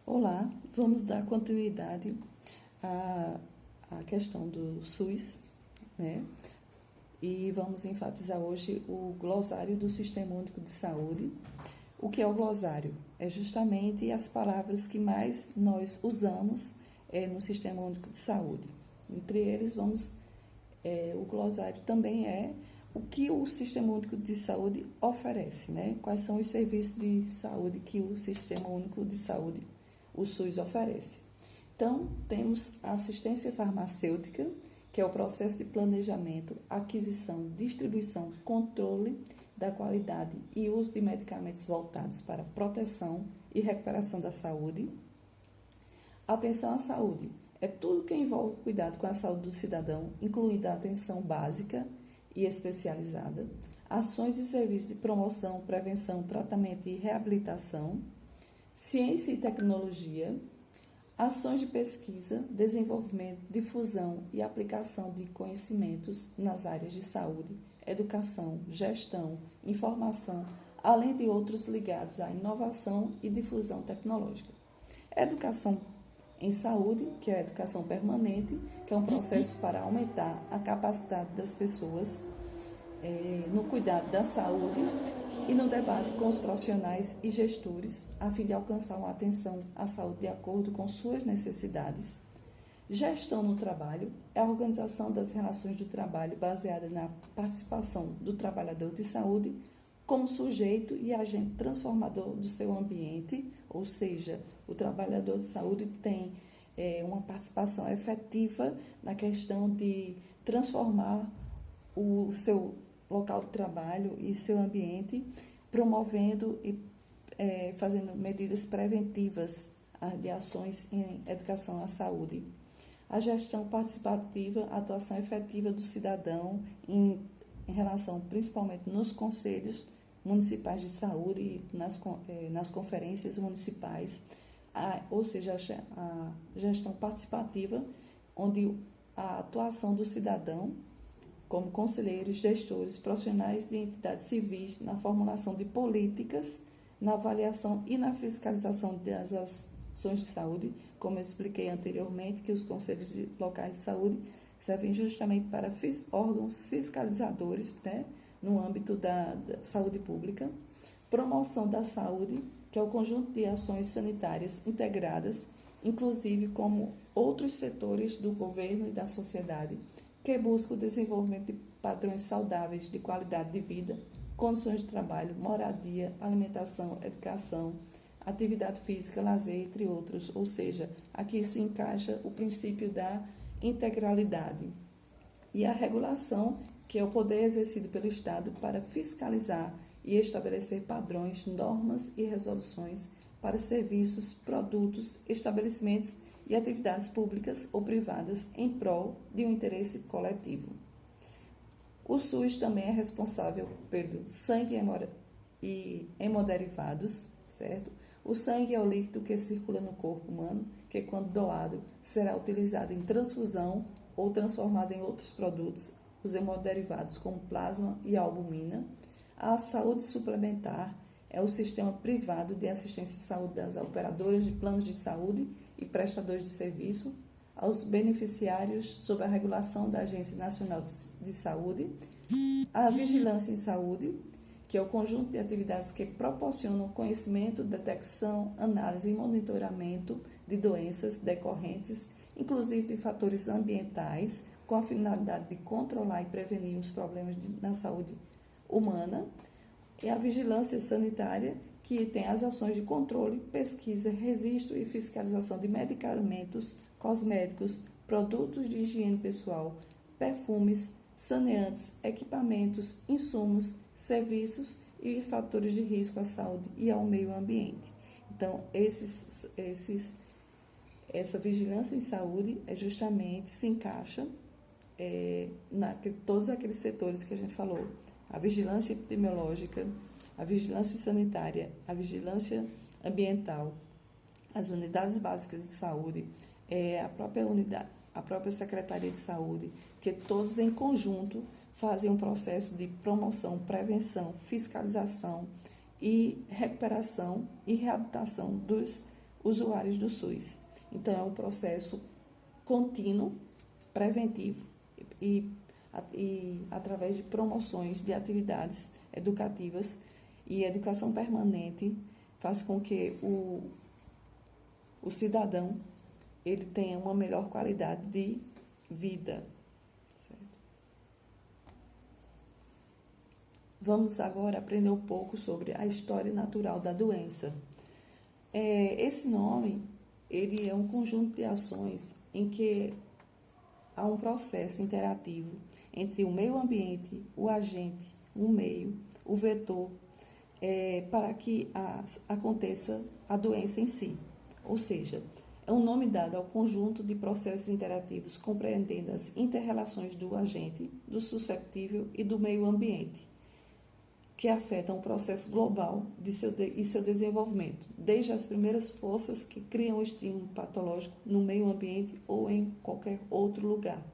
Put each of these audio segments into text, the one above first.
Olá, vamos dar continuidade à questão do SUS, né? E vamos enfatizar hoje o glossário do Sistema Único de Saúde. O que é o glossário? É justamente as palavras que mais nós usamos no Sistema Único de Saúde. Entre eles, o glossário também é o que o Sistema Único de Saúde oferece, né? Quais são os serviços de saúde que o Sistema Único de Saúde, o SUS, oferece. Então, temos a assistência farmacêutica, que é o processo de planejamento, aquisição, distribuição, controle da qualidade e uso de medicamentos voltados para proteção e recuperação da saúde. Atenção à saúde é tudo que envolve o cuidado com a saúde do cidadão, incluindo a atenção básica e especializada, ações e serviços de promoção, prevenção, tratamento e reabilitação, ciência e tecnologia, ações de pesquisa, desenvolvimento, difusão e aplicação de conhecimentos nas áreas de saúde, educação, gestão, informação, além de outros ligados à inovação e difusão tecnológica. Educação em saúde, que é a educação permanente, que é um processo para aumentar a capacidade das pessoas no cuidado da saúde e no debate com os profissionais e gestores, a fim de alcançar uma atenção à saúde de acordo com suas necessidades. Gestão no trabalho é a organização das relações do trabalho baseada na participação do trabalhador de saúde como sujeito e agente transformador do seu ambiente, ou seja, o trabalhador de saúde tem uma participação efetiva na questão de transformar o seu local de trabalho e seu ambiente, promovendo e fazendo medidas preventivas de ações em educação à saúde. A gestão participativa, a atuação efetiva do cidadão em relação, principalmente nos conselhos municipais de saúde e nas conferências municipais, ou seja, a gestão participativa, onde a atuação do cidadão, como conselheiros, gestores, profissionais de entidades civis, na formulação de políticas, na avaliação e na fiscalização das ações de saúde, como eu expliquei anteriormente, que os conselhos locais de saúde servem justamente para órgãos fiscalizadores, né, no âmbito da saúde pública. Promoção da saúde, que é o conjunto de ações sanitárias integradas, inclusive como outros setores do governo e da sociedade, que busca o desenvolvimento de padrões saudáveis de qualidade de vida, condições de trabalho, moradia, alimentação, educação, atividade física, lazer, entre outros. Ou seja, aqui se encaixa o princípio da integralidade. E a regulação, que é o poder exercido pelo Estado para fiscalizar e estabelecer padrões, normas e resoluções para serviços, produtos, estabelecimentos e atividades públicas ou privadas em prol de um interesse coletivo. O SUS também é responsável pelo sangue e hemoderivados, certo? O sangue é o líquido que circula no corpo humano, que quando doado será utilizado em transfusão ou transformado em outros produtos, os hemoderivados como plasma e albumina. A saúde suplementar é o sistema privado de assistência à saúde das operadoras de planos de saúde e prestadores de serviço, aos beneficiários sob a regulação da Agência Nacional de Saúde. A vigilância em saúde, que é o conjunto de atividades que proporcionam conhecimento, detecção, análise e monitoramento de doenças decorrentes, inclusive de fatores ambientais, com a finalidade de controlar e prevenir os problemas na saúde humana. E a vigilância sanitária, que tem as ações de controle, pesquisa, registro e fiscalização de medicamentos, cosméticos, produtos de higiene pessoal, perfumes, saneantes, equipamentos, insumos, serviços e fatores de risco à saúde e ao meio ambiente. Então, essa vigilância em saúde justamente se encaixa todos aqueles setores que a gente falou: a vigilância epidemiológica, a vigilância sanitária, a vigilância ambiental, as unidades básicas de saúde, a própria Secretaria de Saúde, que todos em conjunto fazem um processo de promoção, prevenção, fiscalização e recuperação e reabilitação dos usuários do SUS. Então, é um processo contínuo, preventivo e através de promoções de atividades educativas e educação permanente faz com que o cidadão ele tenha uma melhor qualidade de vida. Certo? Vamos agora aprender um pouco sobre a história natural da doença. Esse nome ele é um conjunto de ações em que há um processo interativo entre o meio ambiente, o agente, o meio, o vetor, para que aconteça a doença em si. Ou seja, é um nome dado ao conjunto de processos interativos compreendendo as inter-relações do agente, do susceptível e do meio ambiente, que afetam o processo global e seu desenvolvimento, desde as primeiras forças que criam o estímulo patológico no meio ambiente ou em qualquer outro lugar,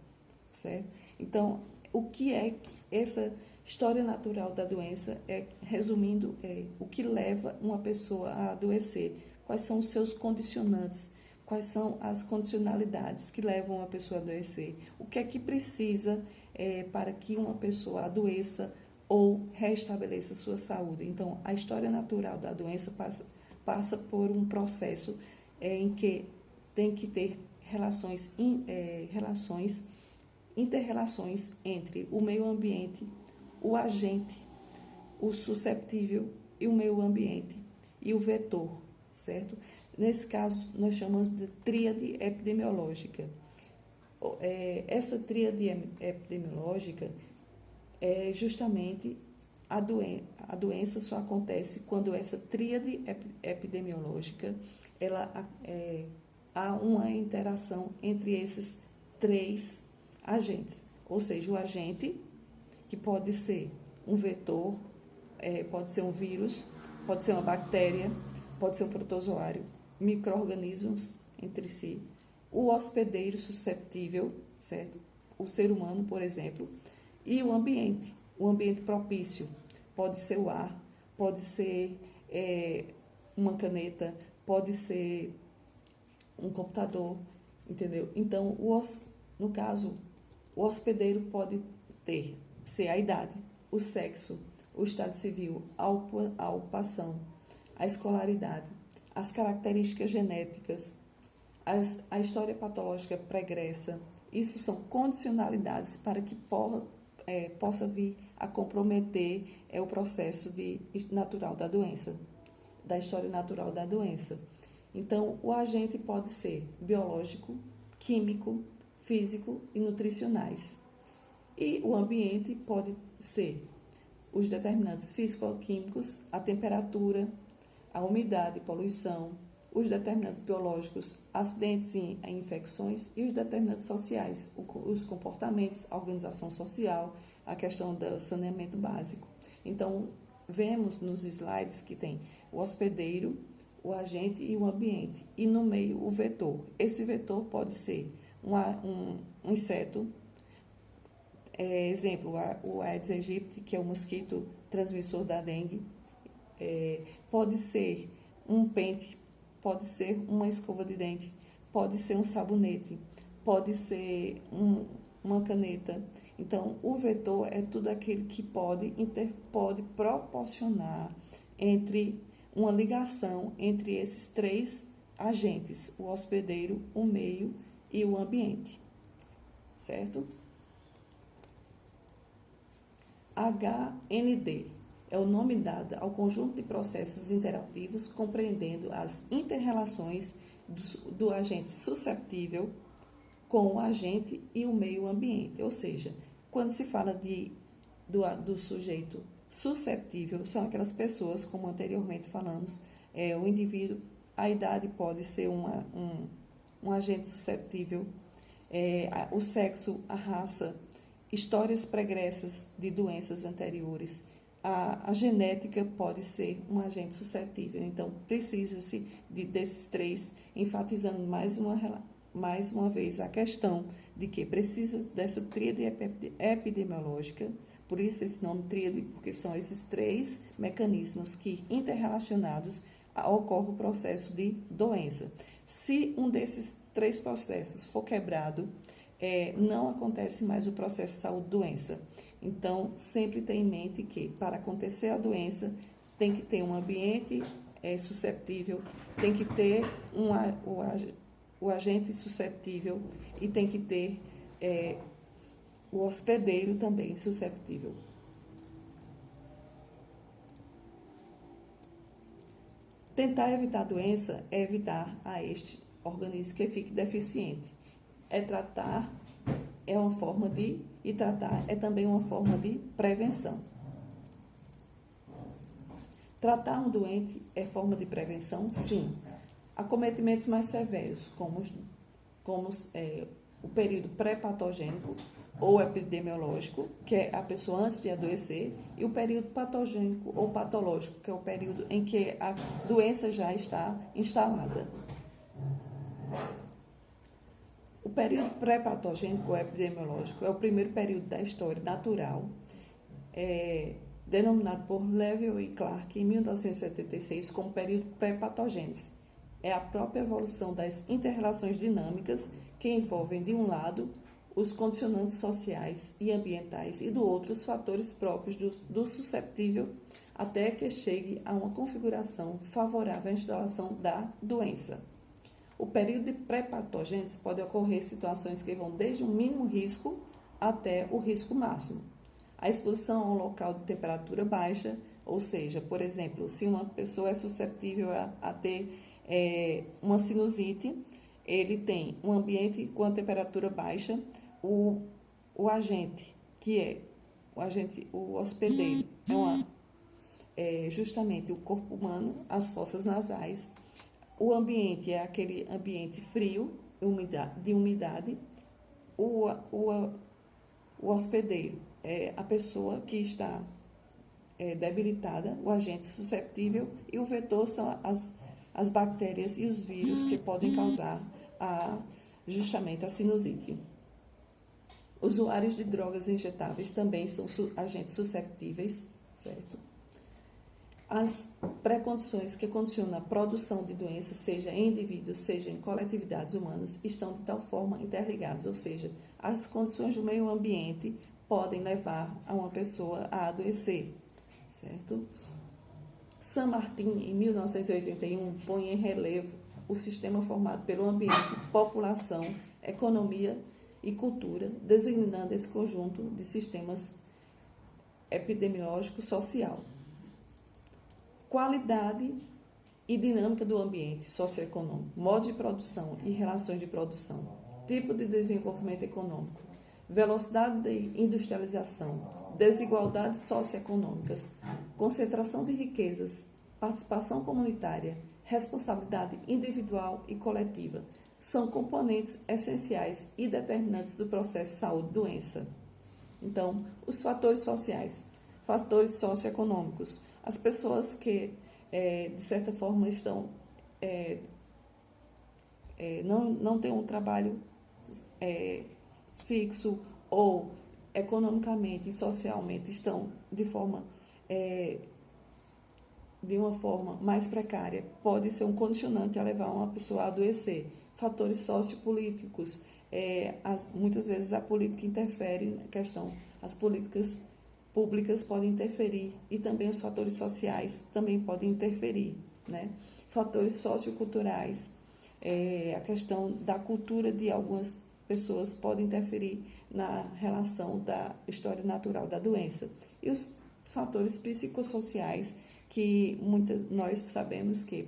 certo? Então, o que é essa história natural da doença? Resumindo, o que leva uma pessoa a adoecer, quais são os seus condicionantes, quais são as condicionalidades que levam uma pessoa a adoecer, o que é que precisa para que uma pessoa adoeça ou restabeleça sua saúde. Então, a história natural da doença passa por um processo em que tem que ter inter-relações entre o meio ambiente, o agente, o susceptível e o meio ambiente e o vetor, certo? Nesse caso, nós chamamos de tríade epidemiológica. Essa tríade epidemiológica justamente a doença só acontece quando essa tríade epidemiológica há uma interação entre esses três agentes, ou seja, o agente, que pode ser um vetor, pode ser um vírus, pode ser uma bactéria, pode ser um protozoário, micro-organismos entre si, o hospedeiro susceptível, certo? O ser humano, por exemplo, e o ambiente propício, pode ser o ar, pode ser uma caneta, pode ser um computador, entendeu? Então, no caso, o hospedeiro pode ser a idade, o sexo, o estado civil, a ocupação, a escolaridade, as características genéticas, a história patológica pregressa. Isso são condicionalidades para que possa vir a comprometer o processo natural da doença, da história natural da doença. Então, o agente pode ser biológico, químico, físico e nutricionais. E o ambiente pode ser os determinantes físico-químicos, a temperatura, a umidade, poluição, os determinantes biológicos, acidentes e infecções e os determinantes sociais, os comportamentos, a organização social, a questão do saneamento básico. Então, vemos nos slides que tem o hospedeiro, o agente e o ambiente. E no meio, o vetor. Esse vetor pode ser um inseto, exemplo, o Aedes aegypti, que é o mosquito transmissor da dengue. Pode ser um pente, pode ser uma escova de dente, pode ser um sabonete, pode ser uma caneta. Então, o vetor é tudo aquele que pode proporcionar uma ligação entre esses três agentes, o hospedeiro, o meio e o ambiente, certo? HND é o nome dado ao conjunto de processos interativos compreendendo as inter-relações do agente susceptível com o agente e o meio ambiente. Ou seja, quando se fala do sujeito susceptível, são aquelas pessoas, como anteriormente falamos, o indivíduo, a idade pode ser um agente susceptível, o sexo, a raça, histórias pregressas de doenças anteriores. A genética pode ser um agente suscetível. Então, precisa-se desses três, enfatizando mais uma vez a questão de que precisa dessa tríade epidemiológica, por isso esse nome tríade, porque são esses três mecanismos que, interrelacionados, ocorre o processo de doença. Se um desses 3 processos for quebrado, não acontece mais o processo de saúde-doença. Então, sempre tenha em mente que, para acontecer a doença, tem que ter um ambiente susceptível, tem que ter o agente susceptível e tem que ter o hospedeiro também susceptível. Tentar evitar a doença é evitar a este organismo que fique deficiente. Tratar é uma forma e tratar é também uma forma de prevenção. Tratar um doente é forma de prevenção? Sim. Acometimentos mais severos, como o período pré-patogênico ou epidemiológico, que é a pessoa antes de adoecer, e o período patogênico ou patológico, que é o período em que a doença já está instalada. O período pré-patogênico ou epidemiológico é o primeiro período da história natural, denominado por Levy e Clark em 1976 como período pré-patogênese. É a própria evolução das inter-relações dinâmicas que envolvem, de um lado, os condicionantes sociais e ambientais e, do outro, os fatores próprios do susceptível, até que chegue a uma configuração favorável à instalação da doença. O período de pré-patogênese pode ocorrer situações que vão desde um mínimo risco até o risco máximo. A exposição a um local de temperatura baixa, ou seja, por exemplo, se uma pessoa é susceptível a ter uma sinusite, ele tem um ambiente com a temperatura baixa, o agente, que é o hospedeiro, justamente o corpo humano, as fossas nasais. O ambiente é aquele ambiente frio, de umidade. O hospedeiro é a pessoa que está debilitada, o agente susceptível, e o vetor são as bactérias e os vírus que podem causar justamente a sinusite. Usuários de drogas injetáveis também são agentes susceptíveis, certo? As pré-condições que condicionam a produção de doenças, seja em indivíduos, seja em coletividades humanas, estão de tal forma interligadas, ou seja, as condições do meio ambiente podem levar a uma pessoa a adoecer, certo? San Martin, em 1981, põe em relevo o sistema formado pelo ambiente, população, economia e cultura, designando esse conjunto de sistemas epidemiológico-social. Qualidade e dinâmica do ambiente socioeconômico, modo de produção e relações de produção, tipo de desenvolvimento econômico, velocidade de industrialização, desigualdades socioeconômicas, concentração de riquezas, participação comunitária, responsabilidade individual e coletiva, são componentes essenciais e determinantes do processo de saúde-doença. Então, os fatores sociais, fatores socioeconômicos, as pessoas que, de certa forma, estão não têm um trabalho fixo ou economicamente e socialmente estão de uma forma mais precária, pode ser um condicionante a levar uma pessoa a adoecer. Fatores sociopolíticos, muitas vezes a política interfere na questão, as políticas públicas podem interferir e também os fatores sociais também podem interferir, né? Fatores socioculturais, a questão da cultura de algumas pessoas pode interferir na relação da história natural da doença. E os fatores psicossociais, que nós sabemos que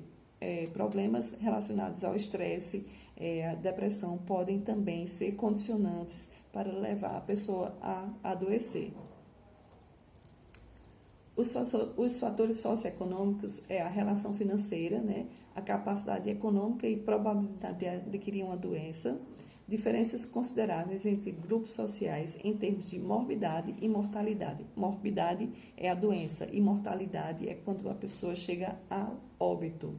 problemas relacionados ao estresse, a depressão, podem também ser condicionantes para levar a pessoa a adoecer. Os fatores socioeconômicos é a relação financeira, né? A capacidade econômica e probabilidade de adquirir uma doença, diferenças consideráveis entre grupos sociais em termos de morbidade e mortalidade. Morbidade é a doença e mortalidade é quando a pessoa chega ao óbito.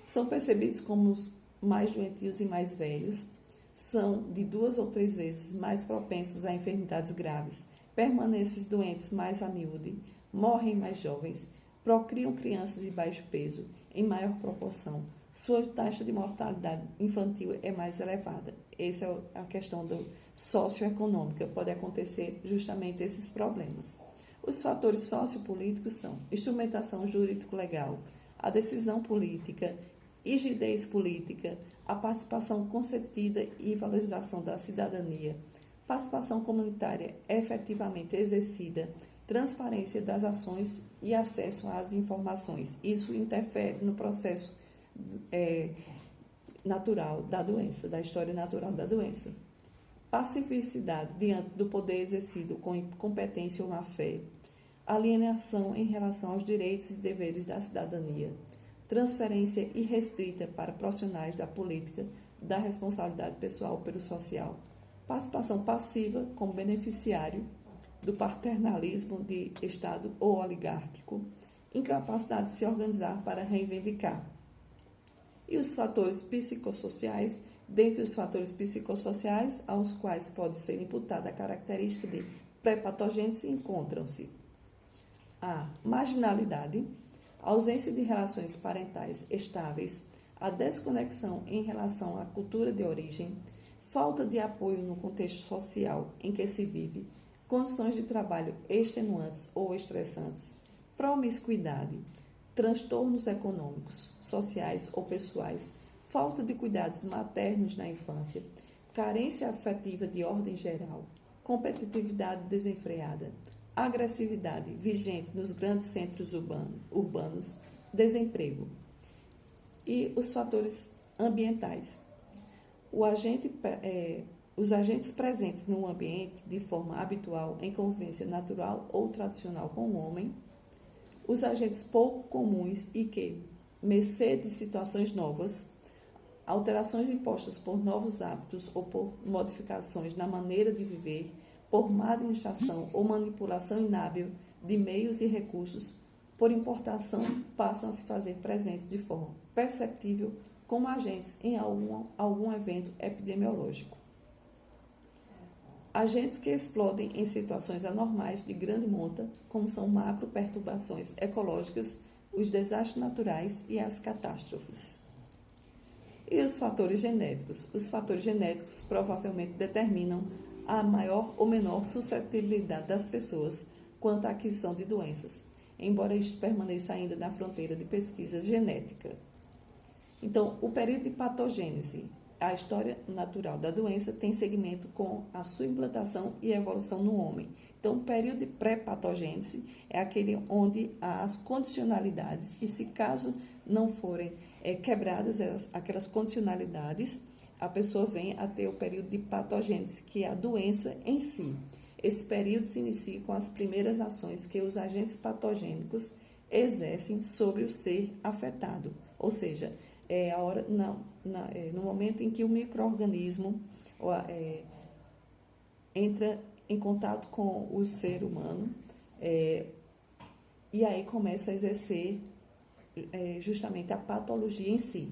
São percebidos como os mais doentios e mais velhos, são de 2 ou 3 vezes mais propensos a enfermidades graves, permanecem doentes mais a miúde, morrem mais jovens, procriam crianças de baixo peso em maior proporção, sua taxa de mortalidade infantil é mais elevada. Essa é a questão socioeconômica, pode acontecer justamente esses problemas. Os fatores sociopolíticos são instrumentação jurídico-legal, a decisão política, rigidez política, a participação consentida e valorização da cidadania, participação comunitária efetivamente exercida, transparência das ações e acesso às informações. Isso interfere no processo natural da doença, da história natural da doença. Pacificidade diante do poder exercido com incompetência ou má-fé. Alienação em relação aos direitos e deveres da cidadania. Transferência irrestrita para profissionais da política da responsabilidade pessoal pelo social. Participação passiva como beneficiário do paternalismo de Estado ou oligárquico. Incapacidade de se organizar para reivindicar. E os fatores psicossociais, dentre os fatores psicossociais, aos quais pode ser imputada a característica de pré-patogênese, encontram-se a marginalidade, a ausência de relações parentais estáveis, a desconexão em relação à cultura de origem, falta de apoio no contexto social em que se vive, condições de trabalho extenuantes ou estressantes, promiscuidade, transtornos econômicos, sociais ou pessoais, falta de cuidados maternos na infância, carência afetiva de ordem geral, competitividade desenfreada, agressividade vigente nos grandes centros urbanos, desemprego. E os fatores ambientais. Os agentes presentes no ambiente de forma habitual em convivência natural ou tradicional com o homem, os agentes pouco comuns e que, mercê de situações novas, alterações impostas por novos hábitos ou por modificações na maneira de viver, por má administração ou manipulação inábil de meios e recursos, por importação, passam a se fazer presentes de forma perceptível como agentes em algum evento epidemiológico. Agentes que explodem em situações anormais de grande monta, como são macro-perturbações ecológicas, os desastres naturais e as catástrofes. E os fatores genéticos? Os fatores genéticos provavelmente determinam a maior ou menor suscetibilidade das pessoas quanto à aquisição de doenças, embora isto permaneça ainda na fronteira de pesquisa genética. Então, o período de patogênese, a história natural da doença, tem seguimento com a sua implantação e evolução no homem. Então, o período de pré-patogênese é aquele onde há as condicionalidades e, se caso não forem quebradas aquelas condicionalidades, a pessoa vem a ter o período de patogênese, que é a doença em si. Esse período se inicia com as primeiras ações que os agentes patogênicos exercem sobre o ser afetado, ou seja, no momento em que o micro-organismo entra em contato com o ser humano e aí começa a exercer justamente a patologia em si.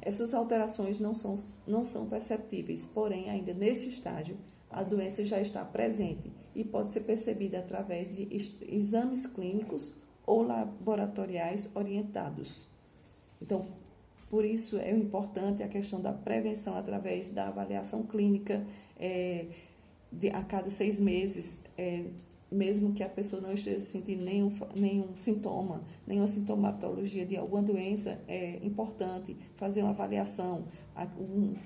Essas alterações não são perceptíveis, porém, ainda nesse estágio, a doença já está presente e pode ser percebida através de exames clínicos ou laboratoriais orientados. Então, por isso é importante a questão da prevenção através da avaliação clínica a cada 6 meses, mesmo que a pessoa não esteja sentindo nenhum sintoma, nenhuma sintomatologia de alguma doença, é importante fazer uma avaliação,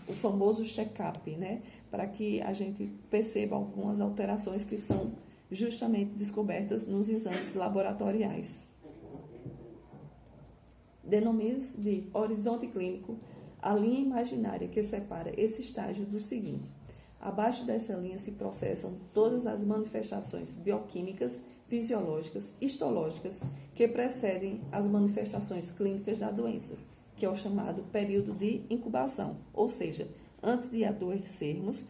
o famoso check-up, né, para que a gente perceba algumas alterações que são justamente descobertas nos exames laboratoriais. Denomina-se de horizonte clínico a linha imaginária que separa esse estágio do seguinte. Abaixo dessa linha se processam todas as manifestações bioquímicas, fisiológicas, histológicas que precedem as manifestações clínicas da doença, que é o chamado período de incubação. Ou seja, antes de adoecermos,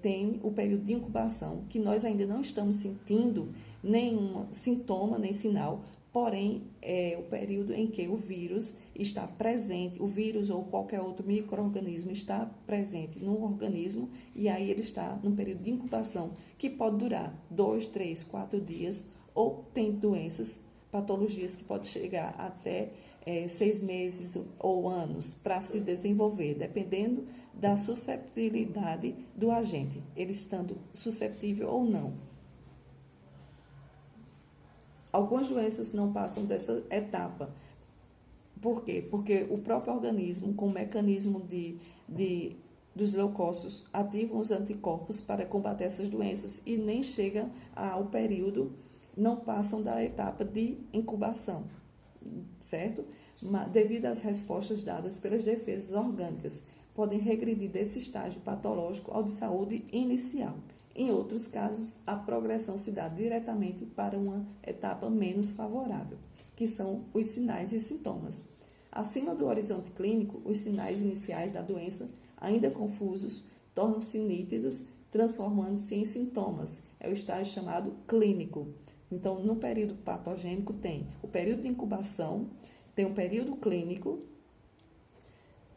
tem o período de incubação, que nós ainda não estamos sentindo nenhum sintoma, nem sinal, porém, é o período em que o vírus está presente, o vírus ou qualquer outro micro-organismo está presente no organismo e aí ele está num período de incubação que pode durar 2, 3, 4 dias ou tem doenças, patologias que podem chegar até 6 meses ou anos para se desenvolver, dependendo da susceptibilidade do agente, ele estando susceptível ou não. Algumas doenças não passam dessa etapa. Por quê? Porque o próprio organismo, com o mecanismo dos leucócitos, ativam os anticorpos para combater essas doenças e nem chegam ao período, não passam da etapa de incubação, certo? Devido às respostas dadas pelas defesas orgânicas, podem regredir desse estágio patológico ao de saúde inicial. Em outros casos, a progressão se dá diretamente para uma etapa menos favorável, que são os sinais e sintomas. Acima do horizonte clínico, os sinais iniciais da doença, ainda confusos, tornam-se nítidos, transformando-se em sintomas. É o estágio chamado clínico. Então, no período patogênico tem o período de incubação, tem o período clínico,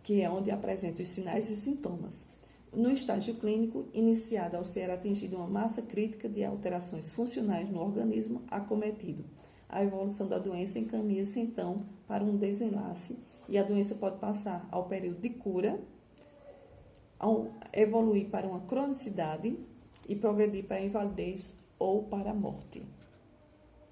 que é onde apresenta os sinais e sintomas. No estágio clínico, iniciado ao ser atingida uma massa crítica de alterações funcionais no organismo acometido, a evolução da doença encaminha-se então para um desenlace e a doença pode passar ao período de cura, evoluir para uma cronicidade e progredir para a invalidez ou para a morte.